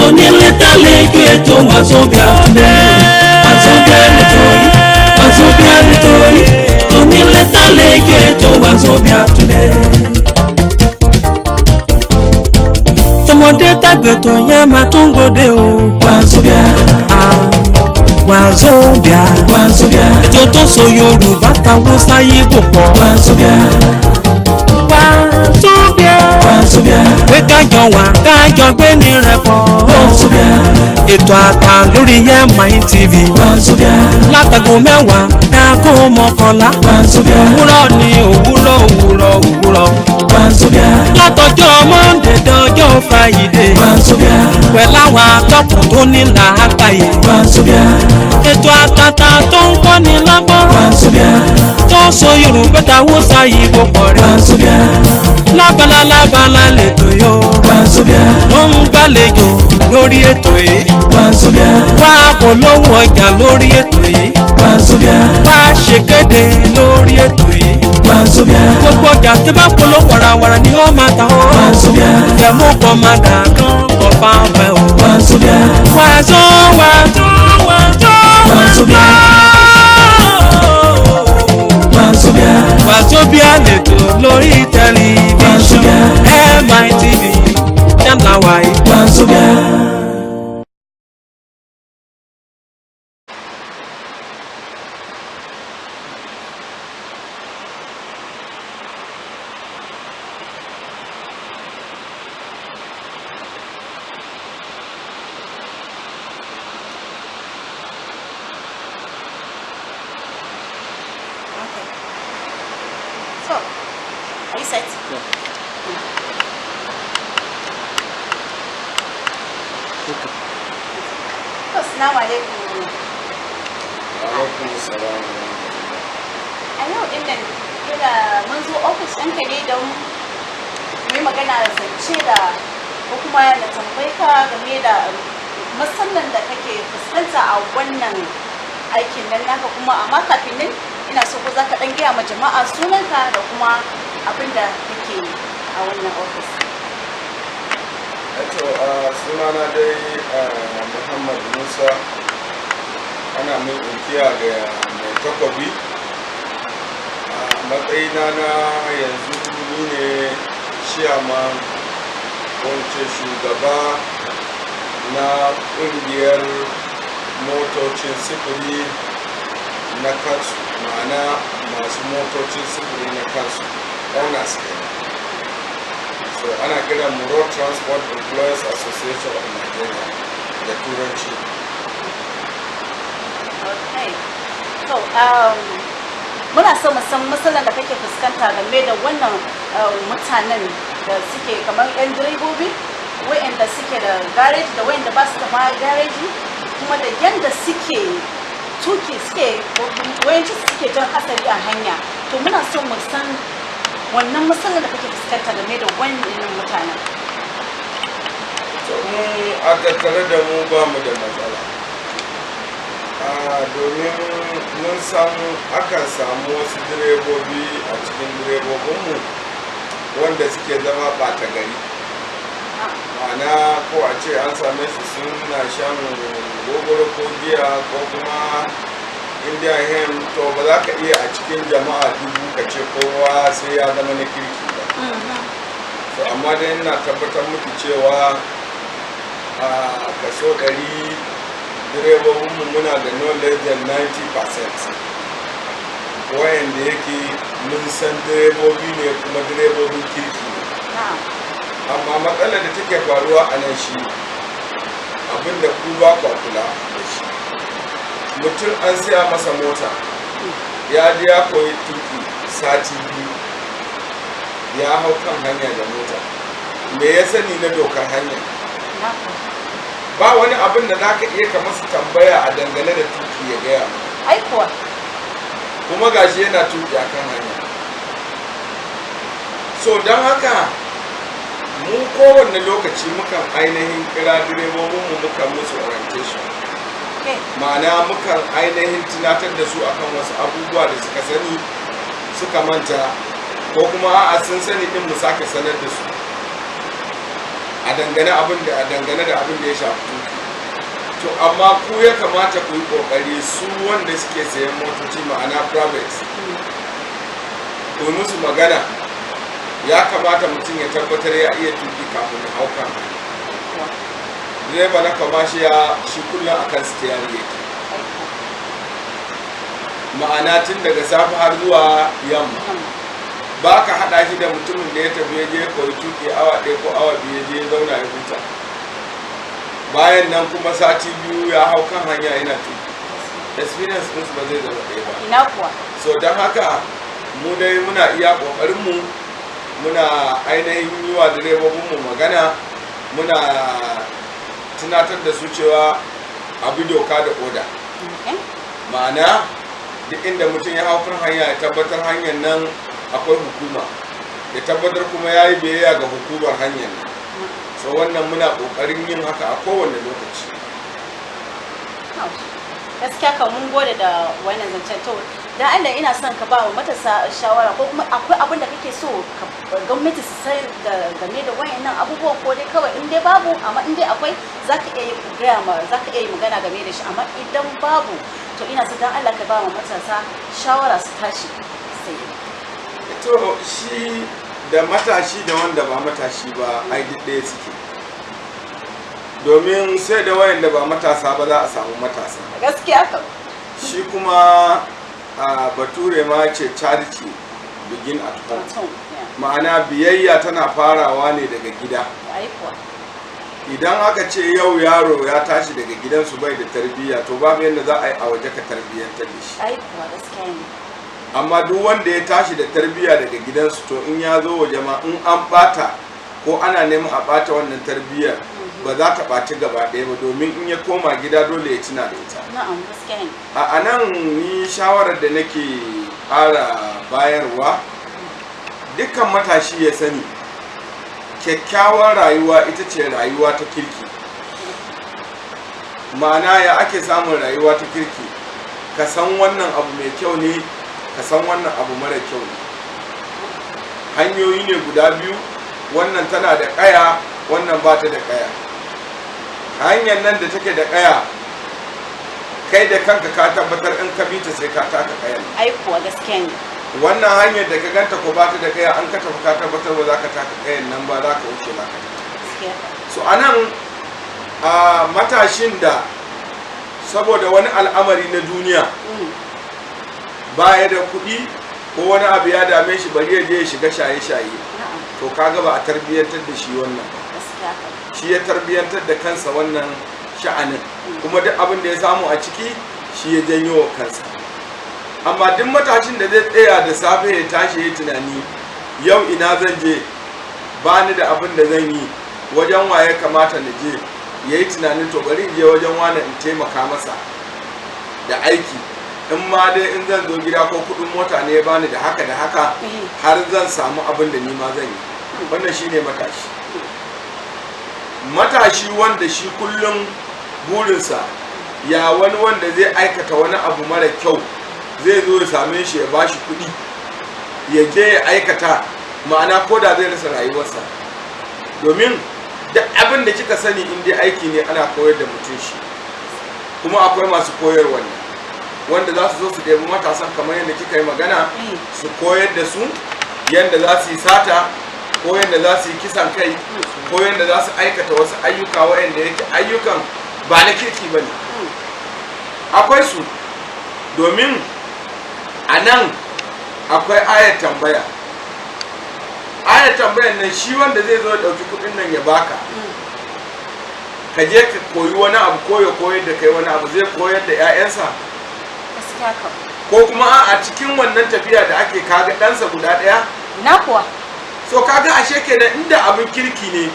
onílé tálejò ètò Wazobia nítorí Wazobia nítorí onílé tálejò ètò Wazobia today. Tọmọdé tàgbẹ̀tò yẹn máa tún gbòde o. Wazobia ètò tó so Yorùbá táwọn sáyé kò pọ̀. Wazobia pé kájọ wà kájọ gbé ní rẹpọ̀. Ètò àtà lórí MITV. Látago 10 dáko 11. Òwúrọ̀ ni òwúrọ̀. Látọjọ́ Monday dọjọ́ Friday. Pẹ̀lú àwọn atọ́kùn tó ní làákàyè. Ètò àtàtà tó ń kọ́ni lọ́gbọ́n. Tó so Yorùbá táwọn sáyé kò pọ̀ rẹ̀. Lábala lẹ́tọ̀ yó. Ló ń gbàlejò lórí ètò yìí. Wá polówó ọjà lórí ètò yìí. Wá ṣèkéde lórí ètò yìí. Gbogbo ọjà tí bá polówó wàràwàrà ni ó máa ta ó. Ìyàmú kan máa dà kán kọ̀ bá fẹ́ o. Wazobia lẹ́tọ̀ lórí tẹlifíṣàn MITV Jamlawai. So, are you set? Yeah. Okay. Assalamu alaikum. Alaikum salam. A yau din nan kila mun zo ofis ɗinka ne don mu yi magana da zance da ko kuma na tambayi ka game da matsalan da kake fuskanta a wannan aikin nan naka, kuma amma kafin nan ina so ko za ka ɗan gaya ma jama'a sunanka da kuma abin da kake a wannan ofis. Sunana dai Muhammad Musa, ana min inkiya ga mai takobi. Matsayina na yanzu ni ne chairman ko shugaba na ƙungiyar motocin sifiri na kansu, ma'ana masu motocin sifiri na kansu, owners kenan. So ana kira mu Road Transport Employers Association of Nigeria da turanci. Okay. So, muna so mu san matsalar da kake fuskanta game da wannan mutanen da suke kamar 'yan direbobi, wa'anda suke da gareji da wa'anda ba su da ma gareji, kuma da yanda suke tuki suke wayanci suke jan hatsari a hanya. To muna so mu san wannan matsalar da kake fuskanta game da wannan mutanen. To mu a tattare da mu ba mu da matsala. Domin mun san akan samu wasu direbobi a cikin direbobinmu wanda suke zama ɓata gari. Ma'ana ko a ce an same su suna shan gogoro ko giya ko kuma indian hem, to ba za ka iya a cikin jama'a dubu ka ce kowa sai ya zama na kirki ba. So amma dai ina tabbatar muku cewa a kaso 100 direbobinmu muna da no less than 90% wayanda yake mun san direbobi ne kuma direbobin kirki ne. Amma matsalar da take faruwa a nan shi abinda ku ba kwa kula da shi, mutum an siya masa mota ya je ya koyi tuki sati 2 ya hau kan hanya da mota, me ya sani na dokar hanya? Ba wani abin da zaka iya ka masa tambaya a dangane da tuki ya gaya Aikuwa. kuma gashi yana tuki a kan hanya. So don haka mu kowanne lokaci mukan ainihin kira direbobinmu mukan musu orientation, ma'ana mukan ainihin tunatar da su akan wasu abubuwa da suka sani suka manta, ko kuma a sun sani din mu sake sanar da su a dangane da abin da ya shafi tuki. To amma ku ya kamata ku yi kokari su wanda suke sayan motoci ma'ana private ku musu magana, ya kamata mutum ya tabbatar ya iya tuki kafin ya hau kan hanya. Direba na kwamashiya shi kullum akan stiyari yake, ma'ana tun daga safe har zuwa yamma. Ba ka haɗa shi da mutumin da ya tafi ya je koyi tuki awa 1 ko awa 2 ya je ya zauna ya huta, bayan nan kuma sati 2 ya hau kan hanya yana tuki. Experience ɗinsu ba zai zama ɗaya ba. Ina kuwa. So don haka mu dai muna iya ƙoƙarinmu, muna ainihin yi wa direbobinmu magana, muna tunatar da su cewa abu doka da oda. Ma'ana duk inda mutum ya hau kan hanya ya tabbatar hanyar nan akwai hukuma, ya tabbatar kuma ya yi biyayya ga hukumar hanyar nan. So wannan muna ƙoƙarin yin haka a kowane lokaci. Gaskiya kan mun gode da wannan zancen. To dan Allah ina son ka ba wa matasa shawara, ko kuma akwai abin da kake so gwamnati su sai game da wayannan abubuwan, ko dai kawai in dai babu, amma in dai akwai zaka iya magana game da shi, amma idan babu to ina so dan Allah ka ba wa matasa shawara su tashi sai. To shi da matashi da wanda ba matashi ba ai duk ɗaya suke, domin sai da wayanda ba matasa ba za a samu matasa. Gaskiya kam. Shi kuma bature ma ce charity begin at home, ma'ana biyayya tana farawa ne daga gida. Idan aka ce yau yaro ya tashi daga gidansu bai da tarbiyya, to babu yadda za a yi a waje ka tarbiyyantar da shi. Amma duk wanda ya tashi da tarbiyya daga gidansu, to in ya zo waje ma in an bata ko ana neman a bata wannan tarbiyyar ba za ta ɓaci gaba ɗaya ba, domin in ya koma gida dole ya tuna da ita. A nan ni shawarar da nake ƙara bayarwa, dukkan matashi ya sani kyakkyawar rayuwa ita ce rayuwa ta kirki. Ma'ana ya ake samun rayuwa ta kirki? Ka san wannan abu mai kyau ne, ka san wannan abu mara kyau ne. Hanyoyi ne guda biyu, wannan tana da ƙaya, wannan ba ta da ƙaya. Hanyar nan da take da ƙaya, kai da kanka ka tabbatar in ka bi ta sai ka taka ƙayar. Ai kuwa gaskiya ne. Wannan hanyar da ka ganta ko ba ta da ƙaya, an ka tafi ka tabbatar ba za ka taka ƙayar nan ba, za ka wuce ba ka. So anan matashin da saboda wani al'amari na duniya baya da kuɗi ko wani abu ya dame shi, bari ya je ya shiga shaye-shaye, to kaga ba a tarbiyyantar da shi wannan ba. Shi ya tarbiyyantar da kansa wannan sha'anin, kuma duk abin da ya samu a ciki shi ya janyo wa kansa. Amma duk matashin da zai tsaya da safe ya tashi ya tunani, yau ina zan je, ba ni da abin da zan yi, wajen waye kamata na je, ya yi tunanin to bari in je wajen wani in taimaka masa da aiki, in ma dai in zan zo gida ko kudin mota ne ya bani da haka har zan samu abin da ni ma zan yi. Wannan shine matashi. Matashi wanda shi kullum burinsa ya wani wanda zai aikata wani abu mara kyau zai zo ya same shi ya bashi kuɗi ya je ya aikata, ma'ana ko da zai rasa rayuwarsa. Domin da abin da kika sani in dai aiki ne ana koyar da mutum shi, kuma akwai masu koyarwa ne wanda za su zo su ɗebi matasan kamar yadda kika yi magana, su koyar da su yadda za su yi sata, ko yadda za su yi kisan kai, ko yadda za su aikata wasu ayyuka waɗanda yake ayyukan ba na kirki ba ne. Akwai su, domin a nan akwai ayar tambaya. Ayar tambayan nan shi wanda zai zo ya ɗauki kuɗin nan ya baka, ka je ka koyi wani abu ko ya koyar da kai wani abu, zai koyar da 'ya'yansa, ko kuma a cikin wannan tafiya da ake kaga ɗansa guda ɗaya na kuwa. So kaga ashe kenan inda abin kirki ne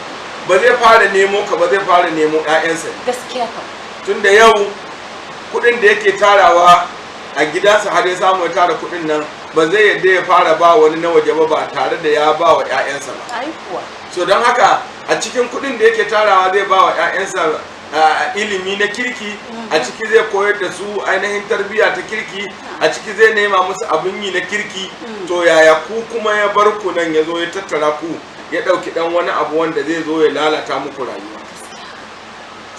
ba zai fara nemo ka ba, zai fara nemo 'ya'yansa. Gaskiya kam. Tunda yau kuɗin da yake tarawa a gidansa har ya samu ya tara kuɗin nan, ba zai yadda ya fara ba wani na waje ba tare da ya ba wa 'ya'yansa ba. Ai kuwa. So don haka a cikin kuɗin da yake tarawa zai ba wa 'ya'yansa ilimi na kirki, a ciki zai koyar da su ainihin tarbiyya ta kirki, a ciki zai nema musu abin yi na kirki. To yaya ku kuma ya bar ku nan ya zo ya tattara ku ya ɗauki ɗan wani abu wanda zai zo ya lalata muku rayuwa.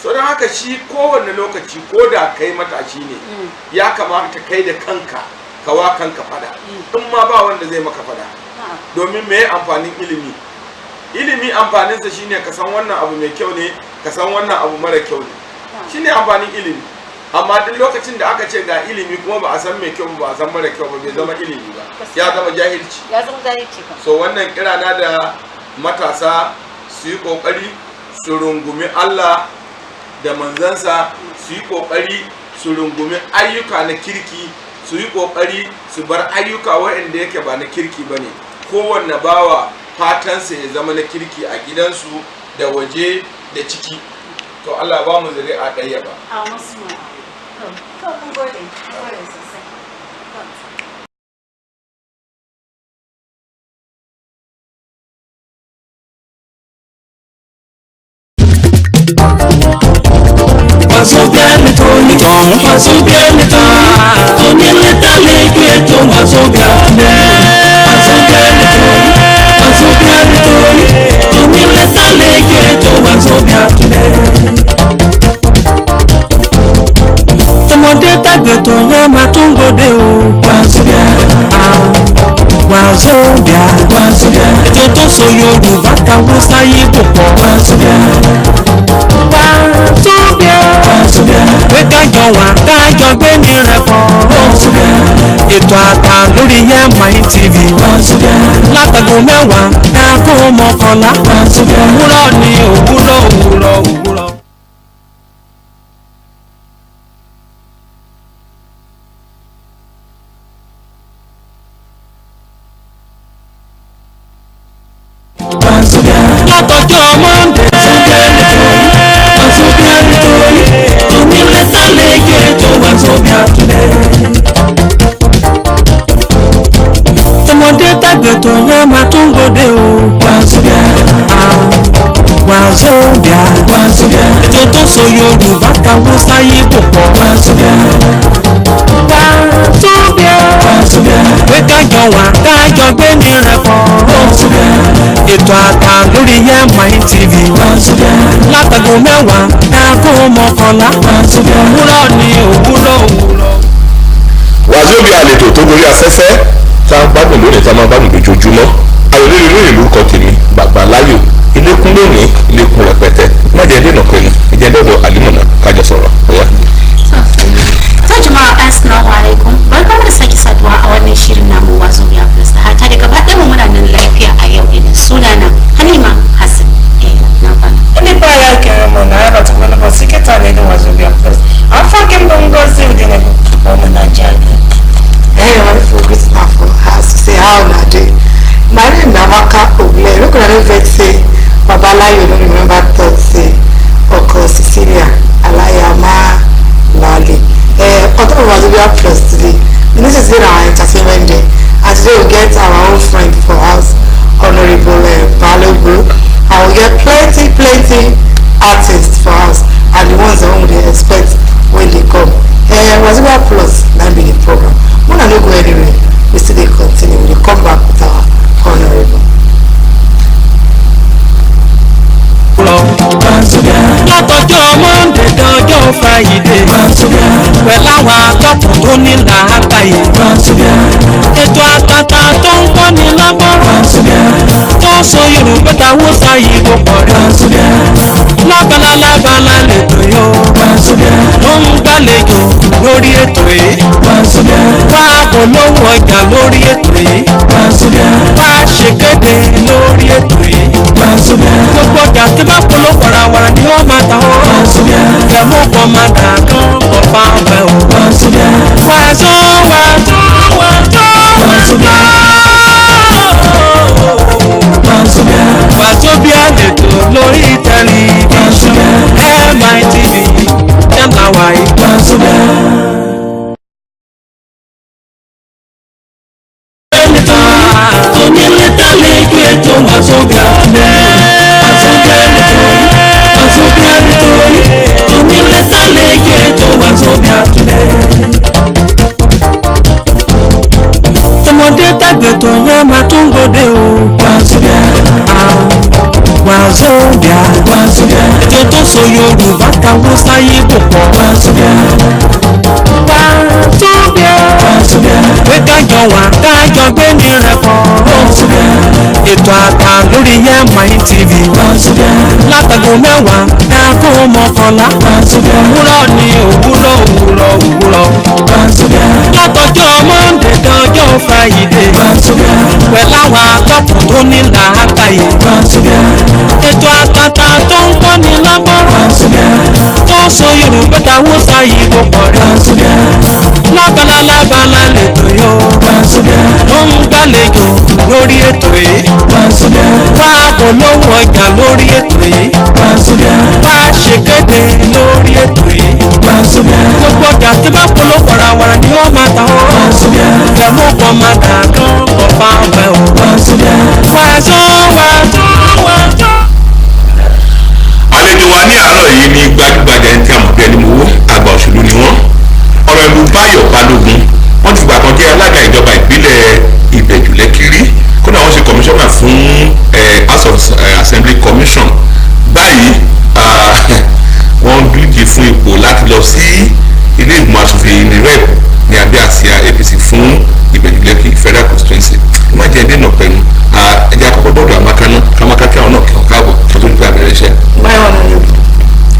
So don haka shi kowane lokaci ko da kai matashi ne ya kamata kai da kanka kawa kanka fada in ma ba wanda zai maka fada. Domin me amfanin ilimi? Ilimi amfaninsa shine ka san wannan abu mai kyau ne, ka san wannan abu mara kyau ne, shine amfanin ilimi. Amma duk lokacin da aka ce ga ilimi kuma ba a san mai kyau ba a san mara kyau ba, bai zama ilimi ba, ya zama jahilci. So wannan kirana da matasa su yi kokari su rungumi Allah da manzansa, su yi kokari su rungumi ayyuka na kirki, su yi kokari su bar ayyuka waɗanda yake ba na kirki bane. Kowanne bawa fatansa ya zama na kirki a gidansu da waje da ciki. To Allah ba mu zuri'a ɗaya ba. Wazobiani toni ton, wazobiani ta, toni leta leke to wazobiani, wazobiani toni, toni leta leke to wazobiani. Tọmọdé tàgbẹ̀ tó yẹ máa tún gbòde o. Wazobia, Wazobia, Wazobia. Ètò tó so Yorùbá kàwé sáyé kò pọ̀. Wazobia, Wazobia, Wazobia. Pé kájọ wà kájọ gbé ní rẹpọ̀. Wazobia. Ètò àtà lórí Yemai TV. Wazobia. Látago mẹ́wàá káàkó mọ́kànlá. Wazobia. Òwúrọ̀ ni òwúrọ̀. Látọjọ́ Monday Wazobia nítorí onílé sálẹ̀gẹ̀ tó Wazobia today. Tọmọdé tàgbẹ̀ tó yẹ máa tún gbòde o. Wazobia, Wazobia, Wazobia. Ètò tó so Yorùbá kàwé sáyé kò pọ̀. Wazobia, Wazobia, Wazobia. Pé kájọ wà kájọ gbé ní rẹpọ̀. Wazobia. Ètò àtà lórí Yemai TV. Wazobia. Látago mẹ́wàá káàkó mọ́kànlá. Wazobia. Òwúrọ̀ ni òwúrọ̀. Wazobia àlejò tó gorí afẹ́fẹ́ tá a gbádùn lónìí tá a máa gbádùn lójoojúmọ́. Ayọ̀lẹ́rìí lórí lórúkọ tèmi Bàbá Láyò. Ilékún lónìí, ilékún rẹpẹtẹ. Má jẹ́ dènà pẹ̀lú ìjẹ́dọ̀dọ̀ Àlímọ̀nà kájọ sọ̀rọ̀. To jama'a assalamu alaikum, barkamu da sake saduwa a wannan shirin namu Wazobia Plus da hata da gaba ɗaya muna nan lafiya a yau ɗin. Sunana Halima Hassan. Na fara. Ndị ya kere mụ na ya batụkwala bọsị kịta na-ede Wazobia Plus. Afọ kemgbe ngozi udene bụ ụmụ Naịjirịa. Everyone focus now for us to say how na dey. My name na Amaka Ogle. Look at the vex say Baba Layo don't remember thought say Oko Cecilia Alayama Lale. On top of Wazobia Plus today, this is our entertainment day. And today we get our own friend for us, Honorable Balogun. And we get plenty artists for us, and the ones that we expect when they come. Wazobia Plus, that be the program. We no go anywhere. We still dey continue. We dey come back with our Honorable. Látọjọ́ Monday dọjọ́ Friday. Pẹ̀lú àwọn akọ́kùn tó ní làákàyè. Ètò àtàtà tó ń kọ́ni lágbọ́rọ̀. Tó so Yorùbá táwọn sáyé kò pọ̀ rẹ̀. Lábala lètò yóò. Ló ń gbàlejò lórí ètò yìí. Wá polówó ọjà lórí ètò yìí. Wá ṣèkéde lórí ètò yìí. Gbogbo ọjà tí bá polówó wàràwàrà ni wọ́n máa ta ọ́. Kẹ̀mú kan máa dà kán ọ̀pá ọ̀bẹ o. Wazobia lètò lórí tẹlifíṣàn Yemai TV yàrá wáyé. Onílé tálẹ́gbẹ̀ tó Wazobia nítorí onílé tálẹ́gbẹ̀ tó Wazobia today. Tọmọdé tàgbẹ̀ tó yẹ máa tún gbòde o. Wazobia, Yorùbá táwọn sáyé bò pọ̀. Wazobia pé kájọ wà kájọ gbé ní rẹpọ̀. Ètò àtà lórí Yemai TV. Látago mẹ́wàá dákó mọ́kànlá. Òwúrọ̀ ni òwúrọ̀. Látọjọ́ Monday dọjọ́ Friday. Pẹ̀lú àwọn akọ́kùn tó ní làákàyè. Ètò àtàtà tó ń kọ́ni lágbára. Tó so Yorùbá táwọn sáyé bò pọ̀ rẹ̀. Lábala lètò yó. Tó ń gbàlejò lórí ètò yìí. Wá polówó ọjà lórí ètò yìí. Wá ṣèkéde lórí ètò yìí. Gbogbo ọjà tí bá polówó warawara ni wọ́n máa ta ọ́. Ìjọba kan máa dà kán ọ̀pá ọ̀bẹ o. Wàásù. àlejò wa ní àárọ̀ yìí ní gbajúgbajà ẹni tí a mọ̀ bí ẹni mowó àgbà òṣèlú ni wọ́n. ọ̀rọ̀ ìlú Báyọ̀ Balógun wọ́n ti gbà kan jẹ́ alága ìjọba ìbílẹ̀ Ìbẹ̀jú Lẹ́kìrí kódà wọ́n ṣe kọmíṣọ́nà fún House of Assembly Commission. Báyìí wọ́n ń díje fún ipò láti lọ sí ilé ìgbìmọ̀ asòfin ní rep ní abẹ́ àsíá APC fún Ìbẹ̀jú Lẹ́kìrí Federal Constituency. má jẹ́ dènà pẹ̀lú ẹ̀jẹ̀ àkọ́kọ́ bọ́ọ̀dù àmàkà kí àwọn náà kí wọ́n káàbọ̀ tó tó nípa àbẹ̀rẹ̀ iṣẹ́. My honorable,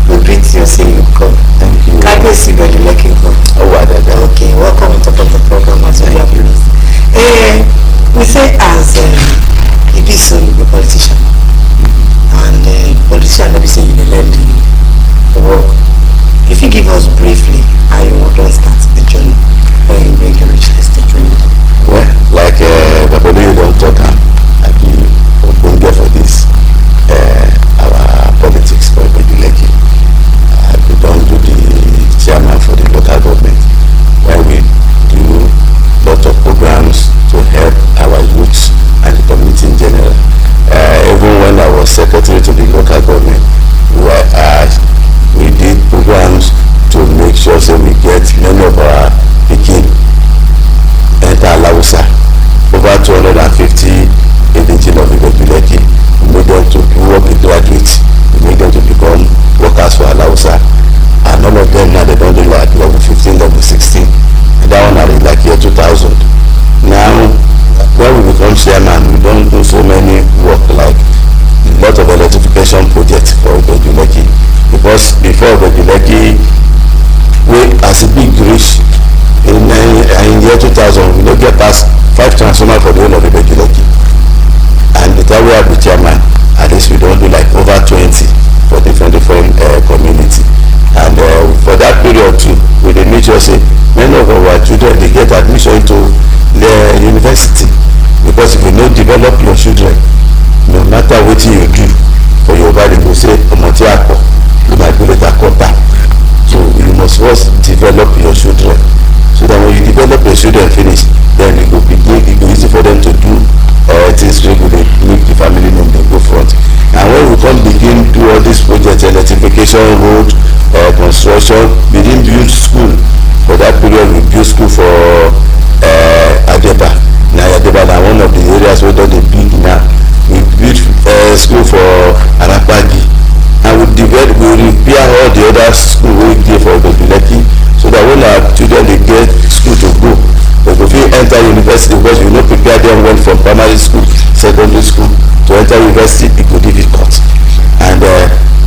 we greet you, say you come. Thank you. Kábíyèsí Ìbẹ̀jú Lẹ́kìrí come. Oh, wow, Okay, welcome on top of the program as well, please. We say as Ibiso, you a politician, and politician, let me say you learn the work. If you give us briefly how you want to start the journey, when you bring your richness to journey. Well, like the body you don't talk, I give Ogbonge for this. Our politics for Ìbẹ̀jú Lẹ́kìrí. We don't do the chairman for the local government, where we do lot of programs to help our youths and the community in general. Even when I was secretary to the local government, we did programs to make sure that we get many of our pikin enter Alausa. Over 250 indigenous of Ìbẹ̀jú Lẹ́kìrí. We made them to work with graduates. We made them to become workers for Alausa. And all of them now they don't do like level 15, level 16. And that one are like year 2000. Now, when we become chairman, we don't do so many work like a lot of electrification projects for Ìbẹ̀jú Lẹ́kìrí. Because before Ìbẹ̀jú Lẹ́kìrí, we as a big reach in year 2000, we don't get past 5 transformers for the whole of Ìbẹ̀jú Lẹ́kìrí. And the time we have the chairman, at least we don't do like over 20 for different community. And for that period too, we did make sure say many of our children they get admission to the university, because if you don't develop your children, no matter what you do for your body, you say omotiako, you might be later quarter. So you must first develop your children, so that when you develop your children finish, then it will be easy for them to do things regularly, make the family name they go front. And when we come begin do all these projects, electrification, road, construction, we didn't build school. For that period, we built school for Adeba. Now Adeba is one of the areas where they build now. We built school for Arapagi. And we repair all the other school we give for Ìbẹ̀jú Lẹ́kìrí, so that when our children they get school to go, they go fit enter university, because we no prepare them well from primary school, secondary school. To enter university, it go difficult. And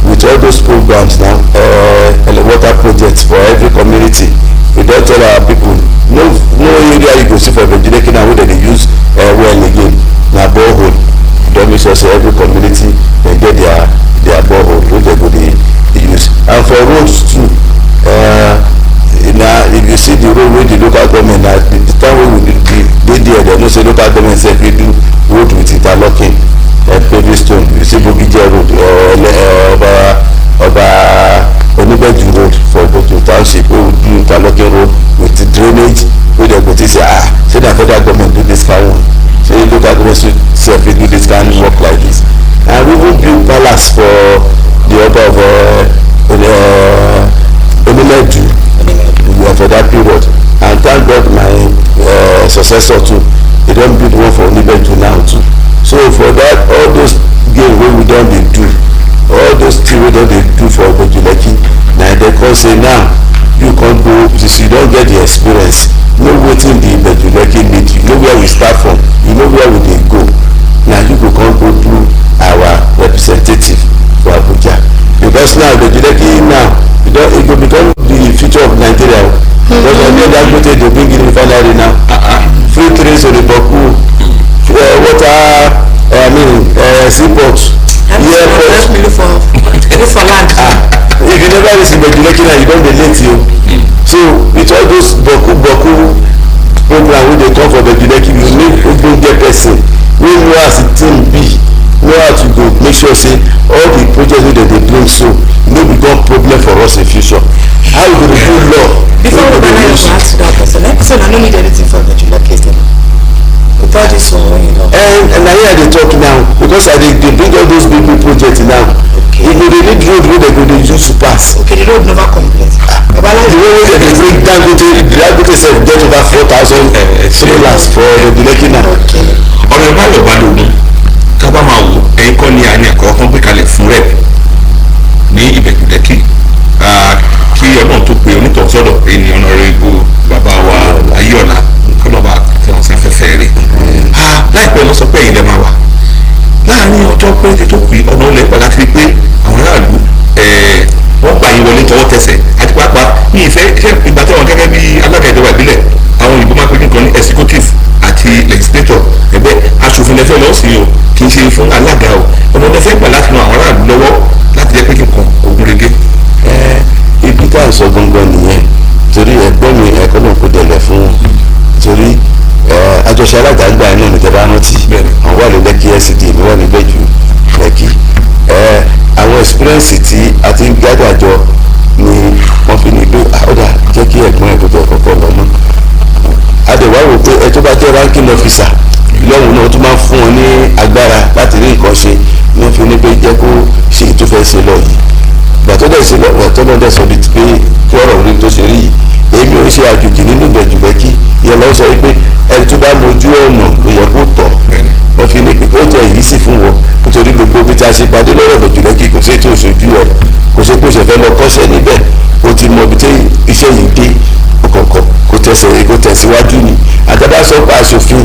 with all those programs now, water projects for every community, we don't tell our people, no area you go see for Ìbẹ̀jú Lẹ́kìrí now where they use well again, na borehole. Don't make sure say every community they get their borehole wey they go dey use. And for roads too, now if you see the road wey the local government na the time wey we dey there, they know say local government sef fit do road with interlocking paving stone. You see Bogije road, Ọba Oníbẹ̀jú road for Ìbẹ̀jú township, wey we do interlocking road with the drainage, wey they go think say say na federal government do this kind one, say local government sef fit do this kind work like this. And we even build palace for the Ọba of Oníbẹ̀jú for that period. And thank God my successor too, he don build one for Oníbẹ̀jú now too. So for that, all those gain wey we don dey do, all those things wey don dey do for Ogbojuleki na dem come say now you come go since you don get the experience know wetin the Ogbojuleki need, you know where we start from, you know where we dey go, na you go come go do our representative for Abuja because now Ogbojuleki now e go become the future of Nigeria because I know Dangote dey bring in refinery now free trade to the Boku water seaport airport for land. If you never reach Ogbojuleki now you don dey late o so with all those boku program wey dey come for Ogbojuleki you need ogbonge person wey know as the thing be, know how to go make sure say all the projects wey dem dey bring so no become problem for us in future. How you go dey do law Before we go answer that person, like I said, I don't need anything for Ogbojuleki again. Without this one, you know. And na here I dey talk now because I dey bring all those big projects now. Okay. If they need road wey dem go dey use to pass. Okay, the road never complete. The way wey dem dey bring Dangote sef get over 4,000 trailers for Ogbojuleki now. Okay. ọ̀rọ̀ ìbálò balógun tábà máa wò ẹ̀yin kọ́ ni àní ẹ̀kọ́ kan gbé kalẹ̀ fún rẹ̀ ní Ìbẹ̀júlẹ́kì kí ọdún tó pe onítọ̀ sọ́dọ̀ ènìyàn ọ̀nà ìbò bàbá wa Ayéọ̀lá kọ́nọ̀bà tí wọ́n san fẹ́fẹ́ rẹ̀ láìpẹ́ lọ sọ pé ẹ̀yin lẹ́ máa wà láàárín ọjọ́ péréte tó pè ọ̀nà olè padà sí pé àwọn aráàlú wọ́n gbà yín wọlé tọwọ́ tẹsẹ̀ àti pàápàá ní ìfẹ́ ìgbà tí wọ́n gẹ́gẹ́ bí alága ìjọba ìbílẹ̀ àwọn òyìnbó máa pè nǹkan ní executive àti legislator ẹgbẹ́ aṣòfin lẹ́fẹ́ lọ́ọ́ sí o kì í ṣe fún alága o ọ̀nà lẹ́fẹ́ gbà láti ran àwọn aráàlú lọ́wọ́ láti jẹ́ pé kí nǹkan ogun rege. Ibi tá à ń sọ gangan nìyẹn torí ẹ̀gbọ́n mi ẹ̀kọ́ náà kó dẹ̀lẹ̀ fún torí àjọṣe alága gbà iná ní tẹ́lá rántí àwọn wà ní Lẹ́kì LCD mi wà ní Ìbẹ̀jú Lẹ́kì àwọn experience tí a ti ń gádà jọ ni wọ́n fi ní pé àwòdà jẹ́ kí ẹ̀gbọ́n ẹ̀ kó tẹ̀ kọ́kọ́ lọ́mọ adẹ̀wá wò pé ẹ tó bá jẹ́ ranking officer lọ́hùn náà tó máa ń fún wọn ní agbára láti rí nǹkan ṣe ní wọ́n fi ní pé jẹ́ kó ṣe tó fẹ́ ṣe lọ yìí gbàtọ́ dẹ̀ ṣe lọ́wọ́ tó náà dẹ̀ sọ bí pé kí ọ̀rọ̀ orí tó ṣe rí yìí èmi ò ṣe àjòjì nínú Ìbẹ̀júlẹ́kì ìyẹn lọ́wọ́ sọ wípé ẹni tó bá mojú ọ̀nà ló yẹ kó tọ̀ wọ́n fi ní pé ó jẹ́ èyí sì fún wọn nítorí gbogbo bí ta ṣe pàdé lọ́rọ̀ Ìbẹ̀júlẹ́kì kò sí ètò òṣojú ẹ̀ kò sí pé òṣèfẹ́ lọ kọ́ṣẹ́ níbẹ̀ ó ti mọ ibi tí iṣẹ́ yìí dé kọ̀ọ̀kọ̀ kò tẹ̀síwájú ni àtàbá sọ pé aṣòfin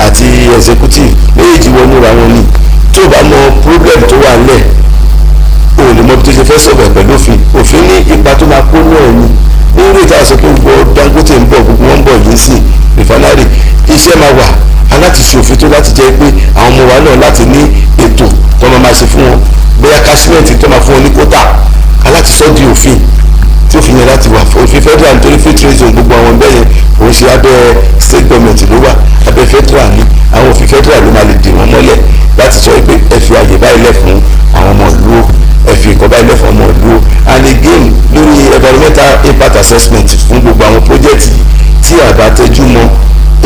àti executive méjì wọnú ra wọn ni tó bá mọ problem tó wà nílẹ̀ o lè mọ bí tó ṣe fẹ́ sọ̀rọ̀ pẹ̀lú òfin ní ipa tó máa kó náà ni nínú ìta sọ pé gbogbo Dangote ń bọ̀ gbogbo wọn ń bọ̀ yìí sí refinery iṣẹ́ máa wà aláti ṣe òfin tó láti jẹ́ pé àwọn ọmọ wa náà láti ní ètò tó máa ṣe fún wọn bóyá kásímẹ́ǹtì tó máa fún wọn ní kótà aláti sọ di òfin tí òfin yẹn láti wà òfin federal nítorí free trade zone gbogbo àwọn bẹ́ẹ̀ yẹn òun ṣe abẹ́ state government ló wà abẹ́ federal ni àwọn òfin federal ló máa lè dè wọ́n mọ́lẹ̀ láti sọ pé ẹ fi àyè báyìí lẹ̀ fún àwọn ọmọ ìlú ẹ fi nǹkan báyìí lẹ̀ fún ọmọ ìlú and again lórí environmental impact assessment fún gbogbo àwọn project tí àbá tẹ́jú mọ́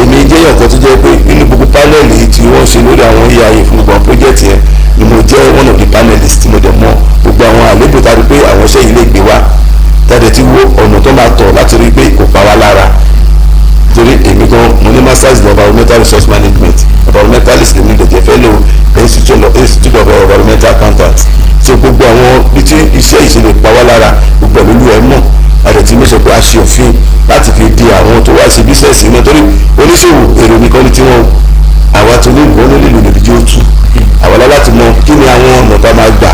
èmi jẹ́ yàn kan tó jẹ́ pé nínú gbogbo panel tí wọ́n ṣe lórí àwọn EIA fún gbogbo àwọn project yẹn ni mo jẹ́ one of the panelists tí mo dẹ̀ mọ̀ gbogbo àwọn àlejò tá a rí pé àwọn iṣẹ́ yìí lè gbé wá tàdé tí wo ọ̀nà tó máa tọ̀ láti rí pé kò pa wá lára torí èmi gan mo ní masters in environmental resource management environmentalist lèmi dẹ̀jẹ̀ fellow institute of environmental accountants so gbogbo àwọn bí tí iṣẹ́ yìí ṣe lè pa wá lára gbogbo ìlú ẹ̀ mọ̀ àdẹ̀tí mi sọ pé a ṣe òfin láti fi di àwọn tó wá ṣe bísẹ̀sì náà torí oníṣòwò èrò nìkan ní tiwọn àwa tó ní ìbọn nílùú níbi tí ó tù àwa láti mọ kí ni àwọn ọ̀nà tá a máa gbà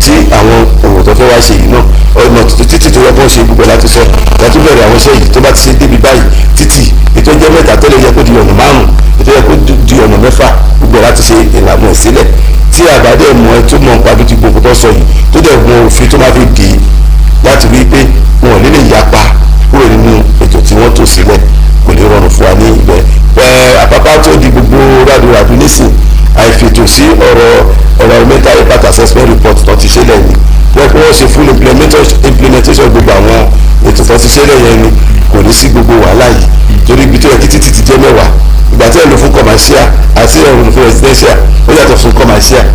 tí àwọn òwò tó fẹ́ wá ṣe yìí náà ọ̀nà títí tó yẹ kó ṣe gbogbo láti sọ láti bẹ̀rẹ̀ àwọn iṣẹ́ yìí tó bá ti ṣe débi báyìí títì ètò ìjẹ́ mẹ́ta tó lè yẹ kó di ọ̀nà márùn-ún ètò yẹ kó di ọ̀nà mẹ́fà gbogbo láti ṣe ìlànà ìsílẹ̀ tí àbádẹ́ mọ ẹ tó mọ nǹkan àbí ti gbogbo tó sọ yìí tó dẹ̀ mọ òfin tó máa fi dì í láti rí i pé wọn ò ní lè yapa kúrò nínú ètò tí wọ́n tò sílẹ̀ kò lè rọrùn fún wa ní ibẹ̀ àpapọ̀ tó di gbogbo rádìrádì nísìn àìfètò sí ọ̀rọ̀ environmental impact assessment report tó ti ṣẹlẹ̀ ni wọ́n pé wọ́n ṣe full implementation gbogbo àwọn ètò tó ti ṣẹlẹ̀ yẹn ni kò ní sí gbogbo wàhálà yìí torí ibi tó yẹ kí títí ti jẹ́ mẹ́wàá ìgbà tí ẹ̀ lò fún commercial àti ẹ̀ lò fún residential ó yàtọ̀ fún commercial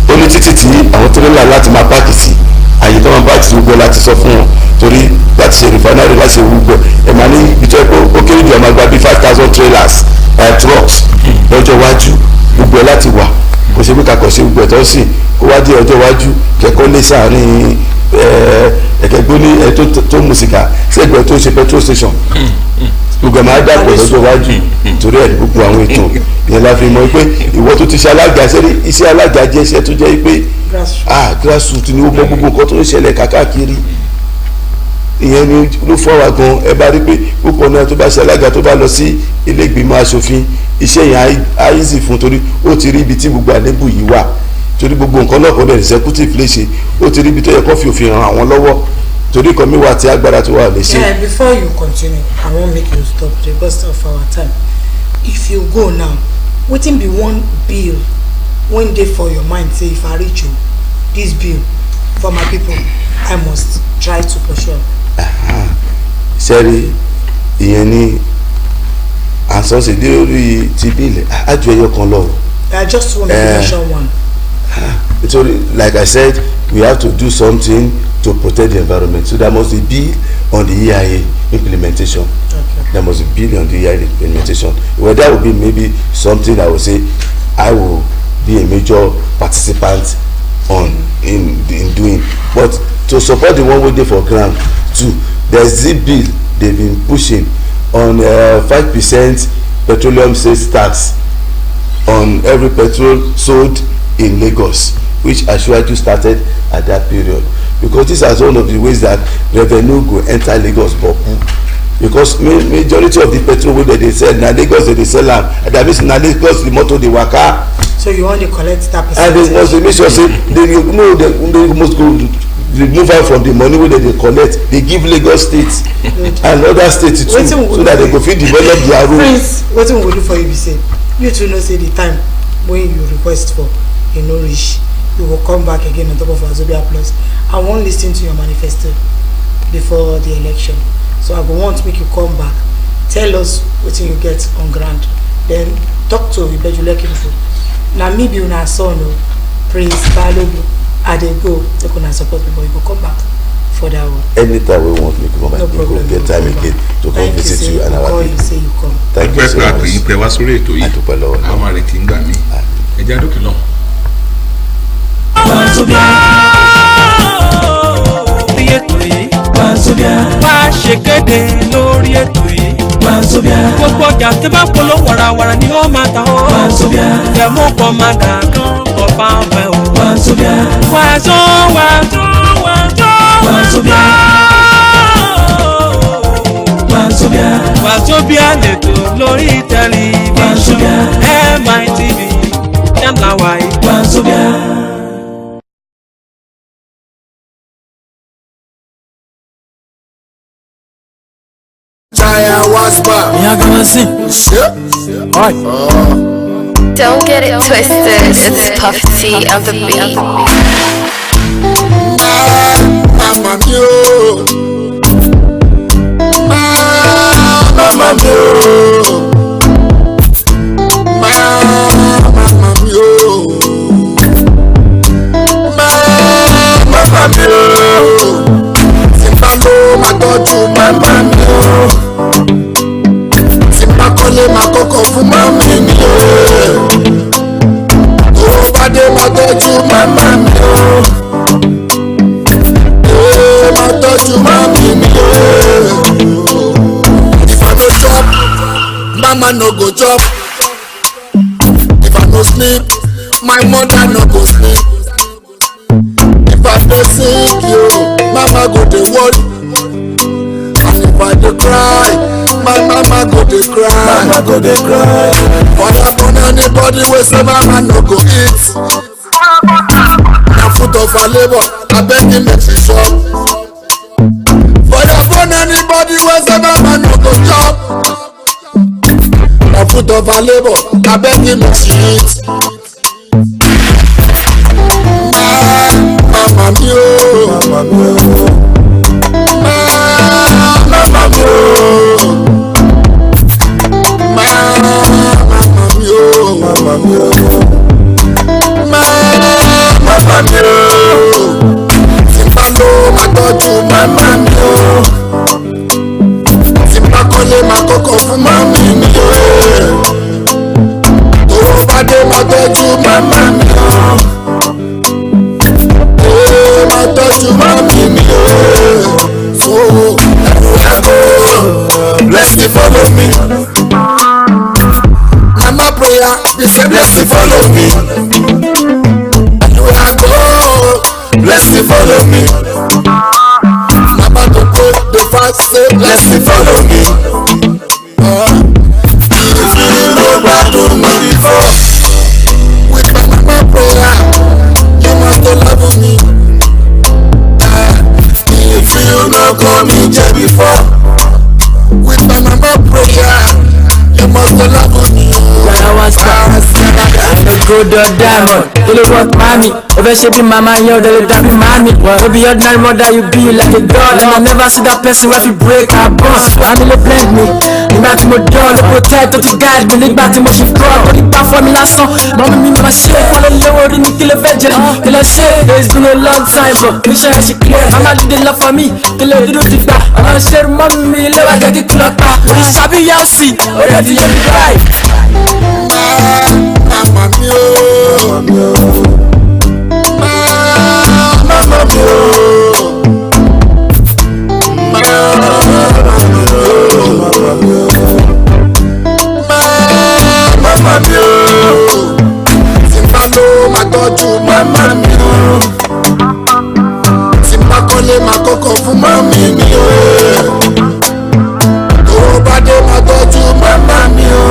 ó ní títí tí àwọn tó nílò láti máa páàkì sí àyè tó máa páàkì sí gbogbo láti sọ fún wọn torí láti ṣe refinery láti ṣe gbogbo ẹ̀ máa ní ibi tó yẹ kó ó kéré jù ọmọ gba bí 5,000 trailers trucks lọ́jọ́ iwájú gbogbo ẹ̀ láti wà kò ṣe pé kakọ̀ ṣe gbogbo ẹ̀tọ́ sí kó wá dé ọjọ́ iwájú kẹ́kọ̀ọ́ lé sáàrin ẹ̀kẹ́gbó ní tó mu sìgá sẹ́gbẹ̀ẹ́ tó ṣe petrol station gbogbo ẹ̀ máa dàpọ̀ lọ́jọ́ iwájú torí ẹ̀ gbogbo àwọn ètò ìyẹn la fi mọ̀ pé ìwọ tó ti ṣe alága sẹ́rí iṣẹ́ alága jẹ́ iṣẹ́ tó jẹ́ pé grassroots ni ó mọ gbogbo nǹkan tó ń ṣẹlẹ̀ káàkiri ìyẹn ni ló fọ́ wa gan ẹ bá rí pé púpọ̀ náà tó bá ṣe alága tó bá lọ sí ilé ìgbìmọ̀ asòfin iṣẹ́ yẹn á easy fún torí ó ti rí ibi tí gbogbo àlébù yìí wà torí gbogbo nǹkan náà kọ́ bẹ̀rẹ̀ executive lè ṣe ó ti rí ibi tó yẹ kó fi òfin ràn àwọn lọ́wọ́ torí kan mi wà tí agbára tó wà lè ṣe. Before you continue I wan make you stop because of our time if you go now wetin be one bill wey dey for your mind say if I reach you this bill for my people I must try to pursue. sẹ́rí ìyẹn ní àsọ̀sẹ̀dé orí ti bíìlì àjọ ẹyọ kan lọ. I just want to mention one. So like I said we have to do something to protect the environment so there must be bill on the EIA implementation. Okay. There must be bill on the EIA implementation. Well, that would be maybe something I would say I will be a major participant on in doing, but to support the one way dey for ground too there's the bill they've been pushing on 5% petroleum sales tax on every petrol sold in Lagos, which Asiwaju started at that period because this is one of the ways that revenue go enter Lagos boku because majority of the petrol wey dem dey sell na Lagos dem dey sell am and that means na Lagos the motor dey waka. So you want to collect that percentage? And they must make sure say they must go remove am from the money wey they collect they give Lagos state and other states too so that they go fit develop their road. Prince, wetin we go do for you be say you too know say the time when you request for e no reach you go come back again on top of Wazobia Plus. I wan lis ten to your manifesto before the election so I go want make you come back tell us wetin you get on ground then talk to Ibejuleke people. Na me be una son o Prince Balogun I dey go make una support me but you go come back for that one. Anytime we want me to come back we go get time again to come visit you and our people. Thank you so much. Ìpè wá sórí ètò yìí àwọn máa retí ń gbà mí ẹjẹ àdókè náà. Wazobia lórí ètò yìí Wazobia bá ṣe kéde lórí ètò yìí Wazobia gbogbo ọjà tí bá polówó warawara ni ó máa ta ó Wazobia tẹ̀mú kọ́ máa dà kán ọba ọbẹ̀ ó Wazobia Wazobia Wazobia lẹ́tọ̀ lórí tẹlifíṣàn MITV yànnàwá yìí Wazobia. Don't get it twisted, it's Puff T on the beat. Mama mio, mama mio, mama mio, mama mio. Simba ma tọ́jú mama mio. Simba kọ́lé ma kọ́kọ́ fún mami mi o. Tó bá dé ma tọ́jú mama mio. Ma tọ́jú mami mi o. If I no chop, mama no go chop. If I no sleep, my mother no go sleep. If I dey sick yo, mama go dey worry. And if I dey cry, my mama go dey cry. Mama go dey cry. Father born anybody wey say mama no go eat. Na fruit of her labour, abeg him make she chop. Father born anybody wey say mama no go chop. Na fruit of her labour, abeg him make she eat. Mama mio, mama mio, mama mio, mama mio, mama mio, mama mio. Simba lo ma tọ́jú mama mio. Simba kọ́lé ma kọ́kọ́ fún mami mi o. Tó bá dé ma tọ́jú no call me J before. With my mama prayer, you must love me. Gold or diamond, you look what mommy. Over she be mama, you the that be mommy. You be ordinary mother, you be like a god. And I never see that person where you break her bones. Family blend me, you not to doll, you protect to guide me. Lick back to my shift crowd, but it back for me last song. Mama me my shit, follow lower in the kill a virgin. Kill a shit, it's been a long time, but me sure she clear. Mama did the love for me, kill a little tip back. And I said, mommy, let her get the clock back. But it's happy, y'all see, already you be right. Mama mio, mama mio, mama mio. Simba lo ma tọ́jú mama mio. Simba kọ́lé ma kọ́kọ́ fún mami mi o. Tó bá dé ma tọ́jú mama mio.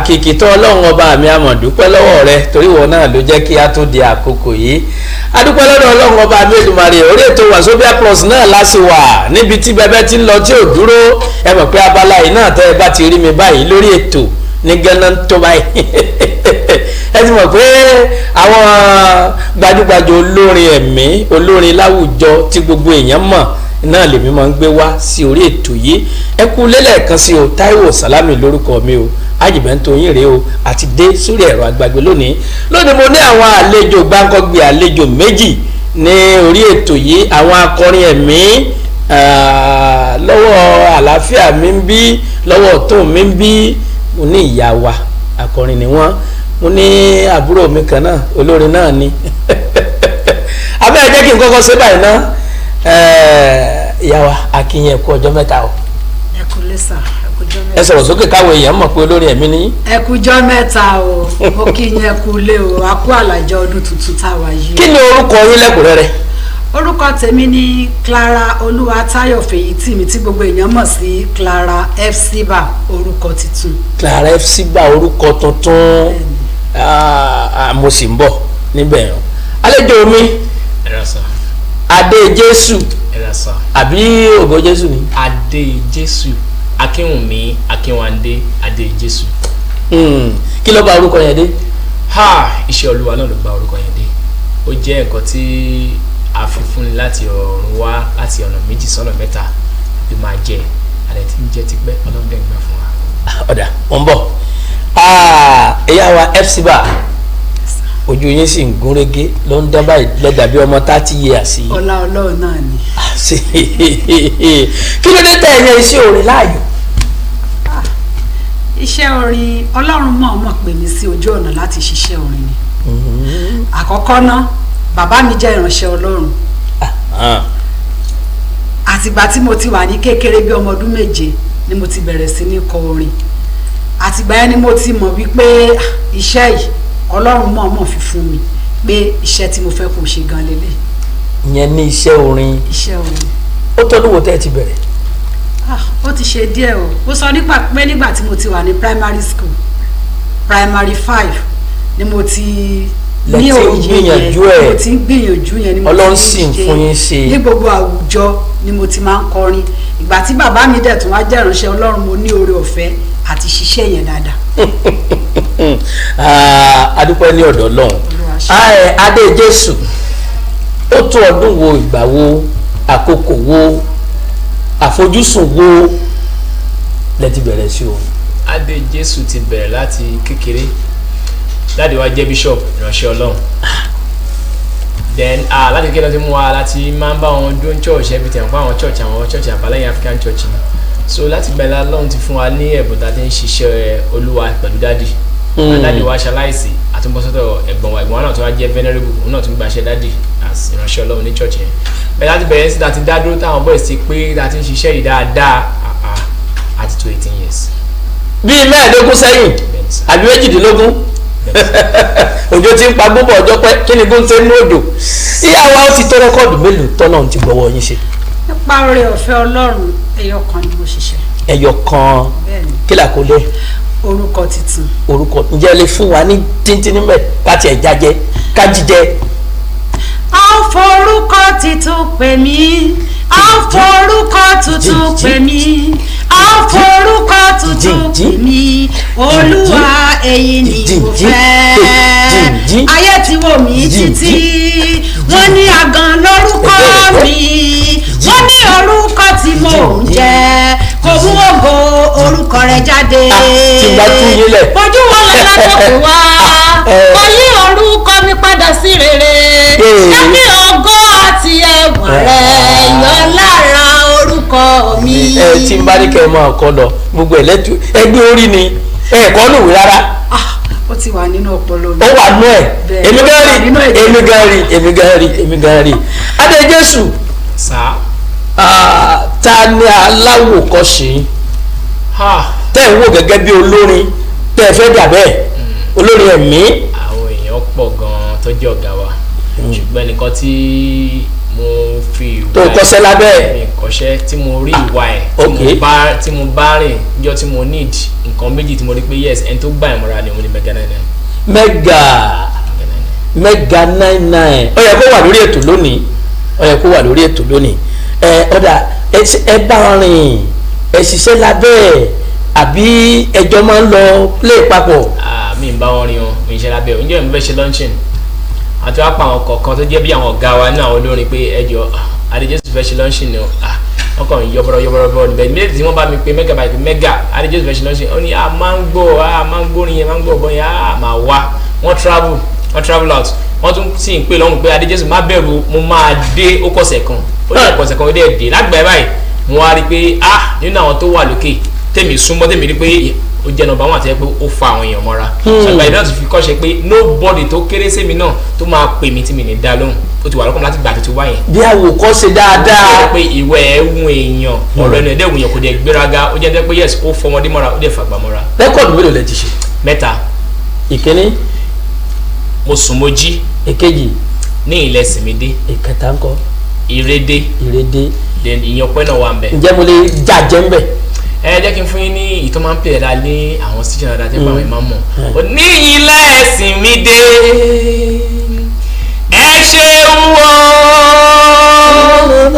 kìkì tó ọlọ́run ọba mi àmọ̀ dúpẹ́ lọ́wọ́ rẹ torí wọn náà ló jẹ́ kí a tó di àkókò yìí adúpẹ́ lọ́dọ̀ ọlọ́run ọba mi Èdùmàrè orí ètò Wazobia Plus náà láti wà níbi tí bẹbẹ ti ń lọ tí ò dúró ẹ mọ̀ pé abala yìí náà tẹ́ ẹ bá ti rí mi báyìí lórí ètò ní gánà tó báyìí ẹ ti mọ̀ pé àwọn gbajúgbajà olórin ẹ̀mí olórin láwùjọ tí gbogbo èèyàn mọ̀ náà lèmi máa ń gbé wá sí orí ètò yìí ẹ kú lélẹ̀kan sí o Táíwò Sàlámì lórúkọ mi o Àjìbẹ́ntò yín rèé o àti dé sórí ẹ̀rọ agbàgbé lónìí mo ní àwọn àlejò gbáǹkọ́gbé àlejò méjì ní orí ètò yìí àwọn akọrin ẹ̀mí lọ́wọ́ àlàáfíà mi ń bí lọ́wọ́ tó mi ń bí mo ní ìyá wa akọrin ni wọ́n mo ní àbúrò mi kan náà olórin náà ni abẹ́ ẹ jẹ́ kí n kọ́kọ́ ṣe báyìí ná ìyá wa akínyìn ẹ̀kú ọjọ́ mẹ́ta o. ẹ kú lẹ́sà ẹ kú ọjọ́ mẹ́ta. ẹ sọ̀rọ̀ sókè káwọn èèyàn mọ̀ pé olórin ẹ̀mí ni. ẹ kú ọjọ́ mẹ́ta o mo kí yín ẹ kú lé o a kú àlàjọ ọdún tuntun táwa yìí. kí ni orúkọ yín lẹ́kùnrẹ́rẹ́? orúkọ tèmi ni Clara Olúwatáyọ̀ Fèyítìmí tí gbogbo èèyàn mọ̀ sí Clara FCBA orúkọ tuntun. Clara FCBA orúkọ tuntun mo sì ń bọ̀ níbẹ̀ yẹn àlejò mi Adé Jésù àbí ògo Jésù ni. Adé Jésù Akínwùmí Akínwándé Adé Jésù. kí ló bá orúkọ yẹn dé? Iṣẹ́ Olúwa náà ló bá orúkọ yẹn dé. Ó jẹ́ nǹkan tí a fi fúnni láti ọ̀run wá láti ọ̀nà méjì sọ́nà mẹ́ta bí máa jẹ́ àlẹ́ tí ń jẹ́ ti pẹ́ ọlọ́dẹ ń gbà fún wa. ọ̀dà wọ́n bọ̀ ẹ̀yà wa FCBA ojú yín sì ń gún régé ló ń dán báyìí lẹ́dà bí ọmọ 30 years. ọlá Ọlọ́run náà ni. kí ló dé tẹ̀ ẹ̀yẹ iṣẹ́ orin láàyò? iṣẹ́ orin Ọlọ́run mọ̀ọ́mọ̀ pè mí sí ojú ọ̀nà láti ṣiṣẹ́ orin ni. àkọ́kọ́ náà bàbá mi jẹ́ ìránṣẹ́ Ọlọ́run àtìgbà tí mo ti wà ní kékeré bí ọmọ ọdún 7 ni mo ti bẹ̀rẹ̀ sí ní kọ orin àtìgbà yẹn ni mo ti mọ̀ wípé iṣẹ́ yìí Ọlọ́run mọ̀ọ́mọ̀ fi fún mi pé iṣẹ́ tí mo fẹ́ kó ṣe gan lélẹ̀. ìyẹn ní iṣẹ́ orin. iṣẹ́ orin. ó tọ́dún wo tẹ́ ẹ ti bẹ̀rẹ̀? ó ti ṣe díẹ̀ o ó sọ pé nígbà tí mo ti wà ní primary school primary 5 ni mo ti ní òye yẹn mo ti ń gbìyànjú yẹn ni mo Ọlọ́run sì ń fún yín ṣe ní gbogbo àwùjọ ni mo ti máa ń kọrin ìgbà tí bàbá mi dẹ̀ tún wá jẹ́ ìránṣẹ́ Ọlọ́run mo ní oore ọ̀fẹ́ àti ṣiṣẹ́ yẹn dáadáa. adúpẹ́ ní ọ̀dọ̀ Ọlọ́run. Adé Jésù ó tó ọdún wo ìgbà wo àkókò wo àfojúsùn wo lẹ ti bẹ̀rẹ̀ sí o? Adé Jésù ti bẹ̀rẹ̀ láti kékeré dáàdi wa jẹ́ bishop ìránṣẹ́ Ọlọ́run then láti kékeré lọ sí mú wa láti máa ń bá wọn dún church everything fún àwọn church àbáláyé African church ni so láti bẹ̀rẹ̀ Ọlọ́run ti fún wa ní ẹ̀bùn tá a ti ń ṣiṣẹ́ Olúwa pẹ̀lú dáàdi dáàdi wa ṣaláìsí àtúnbọ̀sọ́tọ̀ ẹ̀gbọ́n wa náà tó wá jẹ́ venerable òun náà tún gbaṣẹ́ dáàdi as ìránṣẹ́ Ọlọ́run ní church yẹn bẹ́ẹ̀ láti bẹ̀rẹ̀ sí láti dá dúró táwọn boys ti pé láti ń ṣiṣẹ́ yìí dáadáa àti tó 18 years. bíi mẹ́ẹ̀ẹ́dógún sẹ́yìn àbí 18 òjò ti ń pa gbogbo ọjọ́ pẹ́ kí ni gún ṣe ní òjò ìyá wa ó ti tó rẹ́kọ̀dù mélòó tọ́nà ti gbọ́wọ́ yín ṣe. nípa oore ọ̀fẹ́ Ọlọ́run ẹyọ kan ni mo ṣiṣẹ́. ẹyọ kan kí là kó lé. orúkọ titun. orúkọ ǹjẹ́ lè fún wa ní tíntín níbẹ̀ káti ẹ̀ jájẹ́ ká jíjẹ. a forúkọ titun pè mí a forúkọ tuntun pè mí a forúkọ tuntun pè mí Olúwa èyí ni mo fẹ́ ayé ti wò mí títí wọ́n ní àgàn lórúkọ mi wọ́n ní orúkọ tí mò ń jẹ́ kò mú ògo orúkọ rẹ̀ jáde ojú wọn lọ́la tó kù wá kò yí orúkọ mi padà sí rere ẹbí ògo àti ẹwà rẹ̀ yọ lára orúkọ mi. tí n bá ní kẹ́ ẹ máa kọ́ lọ gbogbo ẹgbẹ́ orí ni ẹ̀kọ́ lòwe rárá. ó ti wà nínú ọpọlọ mi. ó wà nú ẹ èmi gan rí Adé Jésù ta ni aláwòkọ́ṣe tẹ́ ẹ̀ ń wò gẹ́gẹ́ bí olórin tẹ́ ẹ fẹ́ dà bẹ́ẹ̀ olórin ẹ̀mí. àwọn èèyàn pọ̀ gan-an tó jẹ́ ọ̀gá wa ṣùgbọ́n nìkan tí mo fi ìwà tó kọ́ṣẹ́ lábẹ́ ẹ̀ mi kọ́ṣẹ́ tí mo rí ìwà ẹ̀ tí mo bá rìn níjọ́ tí mo need nǹkan méjì tí mo rí pé yes ẹni tó gbà ìmọ̀ra ni mo ní Mega 99 ó yẹ kó wà lórí ètò lónìí ọ̀dà ẹ bá rìn ẹ ṣiṣẹ́ lábẹ́ ẹ̀ àbí ẹjọ́ máa ń lọ play papọ̀. mi ń bá wọn rìn o mi ń ṣe lábẹ́ o ǹjẹ́ mi fẹ́ ṣe launching àti wàá pa àwọn kọ̀ọ̀kan tó jẹ́ bí àwọn ọ̀gá wa ní àwọn olórin pé ẹjọ́ Adé Jésù fẹ́ ṣe launching ni o wọ́n kàn yọbọ̀rọ̀ níbẹ̀ méjì tí wọ́n bá mi pe mega báyìí mega Adé Jésù fẹ́ ṣe launching ó ní máa ń gbórin yẹn máa ń gbọ́ ọ̀bọ̀n yẹn máa wá wọ́n travel out wọ́n tún sì ń pè lọ́hùn pé Adéjésù má bẹ̀rù mo máa dé ó kọ̀sẹ̀ kan ó dé kọ̀sẹ̀ kan ó dé dé lágbàá báyìí mo wá rí i pé nínú àwọn tó wà lókè tèmi súnmọ́ tèmi rí pé ó jẹ́ nọ́mbà wọn àti pé ó fa àwọn èèyàn mọ́ra ṣàgbà ìdáná ti fi kọ́ ṣe pé nobody tó kéré sí mi náà tó máa pè mí tí mi ní dá lóhùn ó ti wà lọ́kàn láti gbà tó ti wá yẹn. bí àwòkọ́ ṣe dáadáa. ó pé ìwé ẹ̀ wun èèyàn ọ̀rọ̀ ẹnu ẹ̀dẹ̀ wùyàn kò dẹ̀ gbéraga ó jẹ́ pé yes ó fọmọdé mọ́ra ó dẹ̀ fàgbà mọ́ra. rẹ́kọ̀dù mélòó lẹ ti ṣe. 3. ìkíní. mo sùn mo jí. èkejì. ní ilẹ̀ Sìmídé. ìkẹta ńkọ́. ìrédé. then ìyànpẹ́ náà wà ń bẹ̀. ǹjẹ́ mo lè jàjẹ́ ń bẹ̀. Jẹ́ kí n fún yín ní ìtọ́ máa ń pè ẹ̀dá ní àwọn station dáadáa tẹ́ pé àwọn ìmáà mọ̀. ní ilẹ̀ Sìmídé ẹ ṣeun o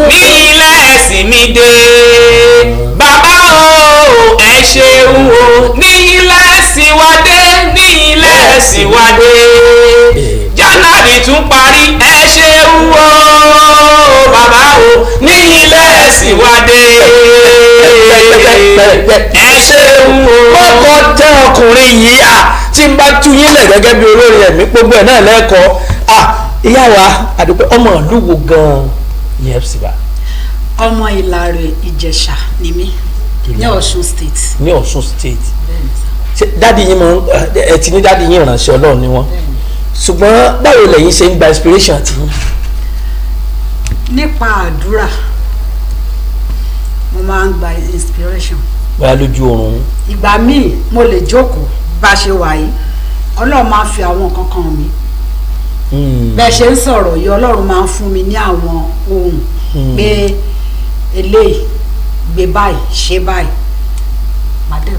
ní ilẹ̀ Sìmídé bàbá o ẹ ṣeun o ní ilẹ̀ Síwádé ní ilẹ̀ Síwádé January tún parí ẹ ṣeun o bàbá o ní ilẹ̀ Síwádé ẹ ṣeun o. mọ́kọ́ tẹ́ ọkùnrin yìí tí n bá tú yín lẹ̀ gẹ́gẹ́ bí olórí ẹ̀mí gbogbo ẹ̀ náà lẹ́kọ̀ọ́ ìyá wa àdúpẹ́ ọmọ ìlú wo gan-an ní Epsiba. ọmọ Ìlàrè Ìjẹ̀ṣà ni mí ní Ọ̀ṣun state. ní Ọ̀ṣun state dáàdi yín máa ẹ ti ní dáàdi yín ìránṣẹ́ Ọlọ́run ni wọ́n ṣùgbọ́n báwo lẹ́yìn ṣe ń gba inspiration àti yín. nípa àdúrà mo máa ń gba inspiration. báyà lójú oorun. ìgbà míì mo lè jókòó bá a ṣe wà yìí Ọlọ́run máa ń fi àwọn nǹkan kan mi. bẹ́ẹ̀ ṣe ń sọ̀rọ̀ yìí Ọlọ́run máa ń fún mi ní àwọn ohun pé eléyìí gbé báyìí ṣe báyìí màdé.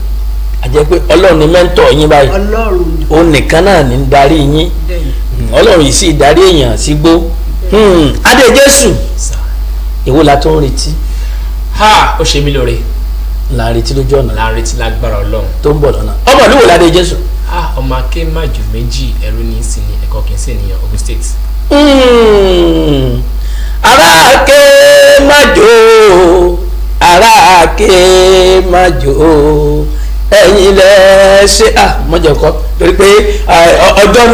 àjẹ́ pé Ọlọ́run ni mẹ́ńtọ̀ yín báyìí. Ọlọ́run ni. òun nìkan náà ní darí yín. Ọlọ́run yìí sì darí èèyàn sígbó. Adéjésù èwo la tó ń retí. ó ṣe mí lóore. là ń retí lójú ọ̀nà. là ń retí lágbára Ọlọ́run. tó ń bọ̀ lọ́nà. ọmọ ìlú wo la Adéjésù. ọmọ akémàjò méjì ẹrú ní sí ni ẹ̀kọ́ kìí sí ènìyàn Ogun State. ará akémàjò ará akémàjò ẹ̀yin lẹ ṣe mọ̀jọ̀kọ́ torí pé ọjọ́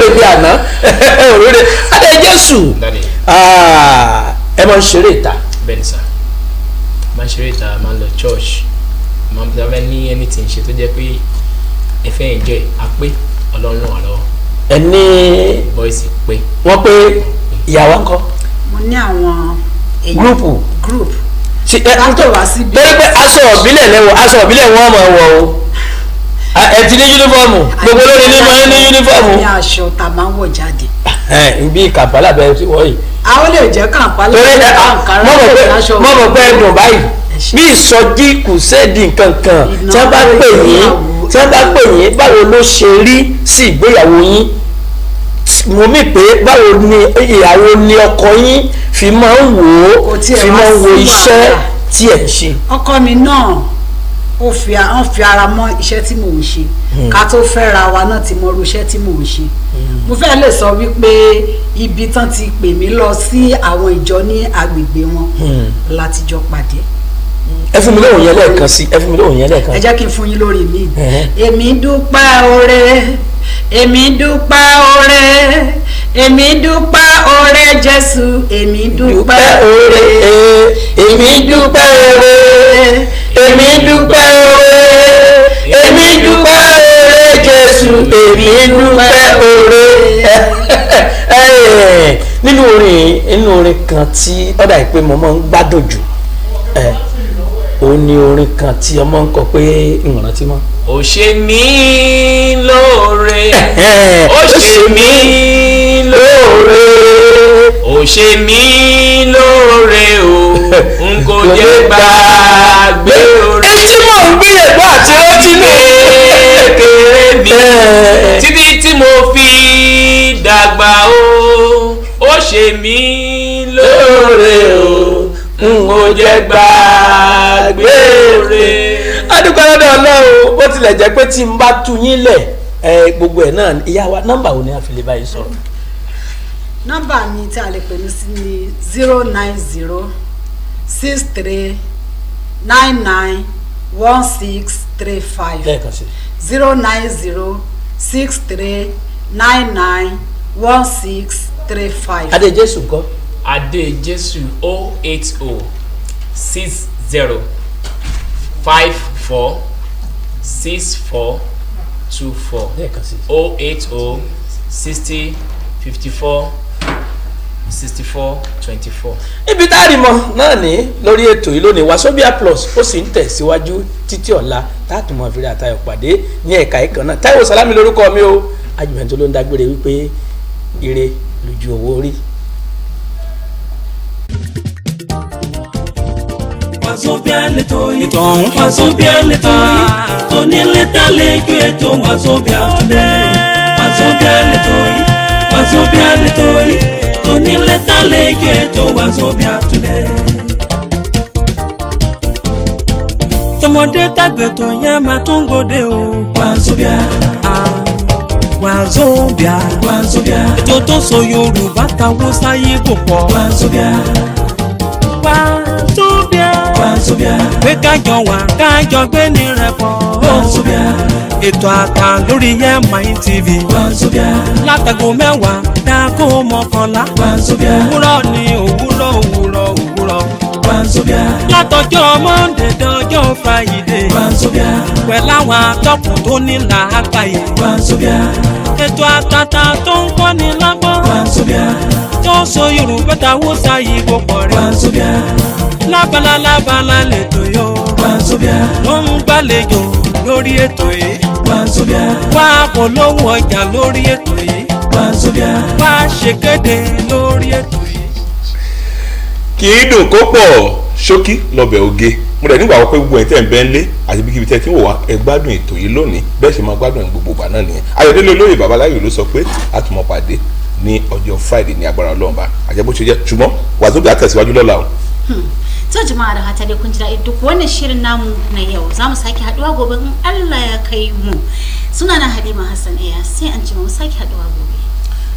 rẹ̀ bí àná òróró Adéjésù ẹ máa ń ṣeré ìta. bẹ́ẹ̀ni sá máa ń ṣeré ìta máa ń lọ church máa ń bẹ̀rẹ̀ ní anything ṣe tó jẹ́ pé ẹ fẹ́ enjoy apé Ọlọ́run ràn wá lọ́wọ́. ẹ ní bọ́ìsì pé. wọ́n pé ìyàwó ńkọ́. mo ní àwọn èèyàn group. látọ̀ wá síbi. torí pé aṣọ ìbílẹ̀ lẹ́wọ̀ aṣọ ìbílẹ̀ wọ́n máa wọ̀ o ẹ ti ní yúnífọ́ọ̀mù gbogbo lórí ní máa ń ní yúnífọ́ọ̀mù. ní aṣọ tá a máa ń wọ̀ jáde. bí Kampala bẹ̀rẹ̀ sí wọ̀ yìí. àwọn lè jẹ́ Kampala. torí mọ̀ pé ẹ̀dùn báyìí bí ìsọjí kùsẹ́ẹ̀dì kankan tí wọ́n bá pè yín báwo ló ṣe rí sí ìgbéyàwó yín mo mì pé báwo ni ìyàwó ni ọkọ yín fi máa ń wò ó fi máa ń wo iṣẹ́ tí ẹ̀ ń ṣe. ọkọ mi náà ó fi ara mọ́ iṣẹ́ tí mò ń ṣe ká tó fẹ́ ra wa náà ti mọ irú iṣẹ́ tí mò ń ṣe mo fẹ́ lè sọ wípé ibi tán ti pè mí lọ sí àwọn ìjọ ní agbègbè wọn láti jọ pàdé. ẹ fún mi lóhùn yẹn lẹ́ẹ̀kan sí ẹ fún mi lóhùn yẹn lẹ́ẹ̀kan. ẹ jẹ́ kí n fún yín lórí mi. èmi dúpẹ́ oore èmi dúpẹ́ oore èmi dúpẹ́ oore Jésù èmi dúpẹ́ oore èmi dúpẹ́ oore èmi dúpẹ́ oore èmi dúpẹ́ oore Jésù èmi dúpẹ́ oore. nínú orin kan tí ọ̀dà ìpè mo máa ń gbádùn jù òun ni orin kan tí ọmọ ń kọ pé ìrántí mọ́. ó ṣe mí lóore ó ṣe mí lóore ó ṣe mí lóore o n kò jẹ́ gbàgbé oore. etí mò ń gbìyànjú àti rántí ní kékeré mi títí tí mo fi dàgbà ó ṣe mí lóore o n ò jẹ́ gbàgbé oore. adúgbò lọ́dọ̀ Ọlọ́run bó tilẹ̀ jẹ́ pé tí n bá tu yín lẹ̀ gbogbo ẹ̀ náà ìyá wa nọ́mbà wo ni a fi lè báyìí sọ̀rọ̀. nọ́mbà mi tí a lè pè mí sí ni 09063991635 lẹ́ẹ̀kan sí. 09063991635 1635. Adéjésù ńkọ́. Adéjésù 080 60 54 64 24 080 60 54 64 24. Ibi tá a rí mọ náà ní lórí ètò yìí lónìí Wazobia Plus ó sì ń tẹ̀síwájú títí ọ̀la táàtùmọ̀ fìrí àtayọ̀ pàdé ní ẹ̀ka ìkan náà. Táíwò Sàlámì lórúkọ mi o, ajùmọ̀tò ló ń dágbére wípé ire lójú owó rí. Wazobia lẹ́tọ̀ ètò ọ̀hún Wazobia lẹ́tọ̀ yìí onílẹ̀ta lẹ́jọ́ ètò Wazobia Today. Wazobia lẹ́tọ̀ yìí Wazobia lẹ́tọ̀ yìí onílẹ̀ta lẹ́jọ́ ètò Wazobia Today. tọmọdé tàgbẹ̀tọ̀ yẹn máa tún gòdè o. Wazobia Wazobia Wazobia ètò tó so Yorùbá táwọn sáyé kò pọ̀. Wazobia Wazobia pé kájọ wà kájọ gbé ní rẹpọ̀. Wazobia ètò àtà lórí MITV. Wazobia látago 10 dákó 11. Wazobia òwúrọ̀ ni òwúrọ̀. Wazobia látọjọ́ Monday dọjọ́ Friday. Wazobia pẹ̀lú àwọn atọ́kùn tó ní làákàyè. Wazobia ètò àtàtà tó ń kọ́ni lágbọ́n. Wazobia tó so Yorùbá táwọn sáyé kò pọ̀ rẹ̀. Wazobia lábala lẹ́tọ̀ yó. Wazobia ló ń gbàlejò lórí ètò yìí. Wazobia wá polówó ọjà lórí ètò yìí. Wazobia wá ṣèkéde lórí ètò yìí. kì í dùn kó pọ̀ ṣókí lọ́bẹ̀ oge mo dẹ̀ nígbà wọ́n pé gbogbo ẹ̀ tẹ́ ń bẹ́ ń lé àti bí kíbi tẹ́ tí ń wò wá ẹ gbádùn ètò yìí lónìí bẹ́ẹ̀ ṣe máa gbádùn gbogbo ìgbà náà nìyẹn. Ayọ̀délé olóyè babaláyò ló sọ pé a tún mọ pàdé ní ọjọ́ Friday ní agbára Ọlọ́run bá àjẹbó ṣe jẹ́ ṣùgbọ́n Wazobia tẹ̀síwájú lọ́la o. To jama'a da hata dai kun ji daɗi duk wannan shirin namu na yau za mu sake haɗuwa gobe in Allah ya kai mu. Suna na Halima Hassan Eya sai an mu sake haɗuwa gobe.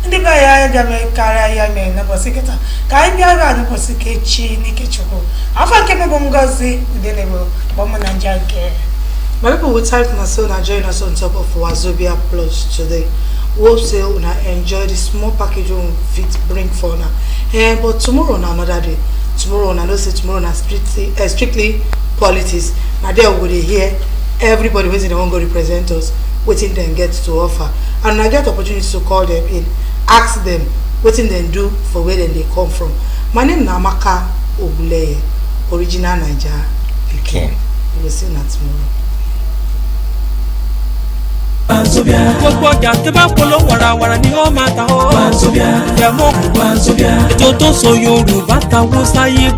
Ndị be ya game karịa ya mere na bọsị kịta ka anyị bịara na bọsị kechi n'ike Chukwu. Afọ nke m bụ Ngozi Udenebo gbọmụ na nja nke. My people will type na so na join us on top of Wazobia Plus today. We hope say una enjoy the small package we fit bring for now. But tomorrow na another day. Tomorrow na no say tomorrow na strictly politics. Na there we go dey hear everybody wetin dem wan go represent us, wetin dem get to offer, and I get opportunity to call them in, ask them wetin dem do for where dem dey come from. My name na Amaka Ogunleye, original Naija pikin. We go see una tomorrow. Wazobia gbogbo ọjà tí bá polówó warawara ni ó máa ta ó. Wazobia jẹ́ mọ́. Wazobia ètò tó so Yorùbá táwọn sáyé.